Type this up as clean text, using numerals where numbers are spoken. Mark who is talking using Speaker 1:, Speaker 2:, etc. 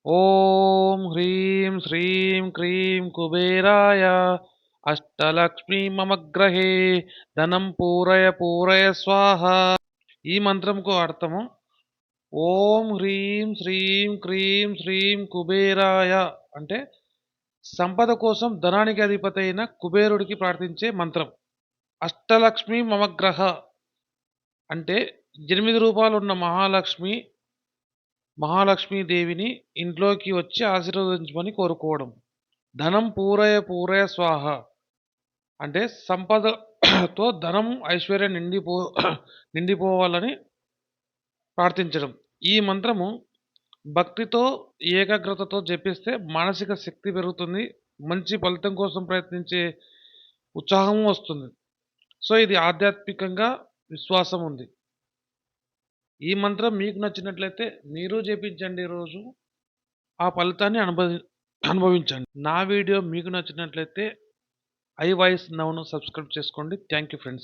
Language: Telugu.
Speaker 1: ఓం హ్రీం శ్రీం క్రీం కుబేరాయ అష్టలక్ష్మీ మమ గ్రహే ధనం పూరయ పూరయ స్వాహ. ఈ మంత్రంకు అర్థము ఓం హ్రీం శ్రీం క్రీం శ్రీం కుబేరాయ అంటే సంపద కోసం ధనానికి అధిపతి అయిన కుబేరుడికి ప్రార్థించే మంత్రం. అష్టలక్ష్మి మమగ్రహ అంటే 8 రూపాయలు ఉన్న మహాలక్ష్మీదేవిని ఇంట్లోకి వచ్చి ఆశీర్వదించమని కోరుకోవడం. ధనం పూరయ పూరయ స్వాహ అంటే సంపదతో ధనం ఐశ్వర్యం నిండిపోవాలని ప్రార్థించడం. ఈ మంత్రము భక్తితో ఏకాగ్రతతో జపిస్తే మానసిక శక్తి పెరుగుతుంది, మంచి ఫలితం కోసం ప్రయత్నించే ఉత్సాహం వస్తుంది. సో ఇది ఆధ్యాత్మికంగా విశ్వాసం ఉంది. ఈ మంత్రం మీకు నచ్చినట్లయితే మీరు జపించండి రోజు, ఆ ఫలితాన్ని అనుభవించండి. నా వీడియో మీకు నచ్చినట్లయితే ఐ వాయిస్ నౌను సబ్స్క్రైబ్ చేసుకోండి. Thank you friends.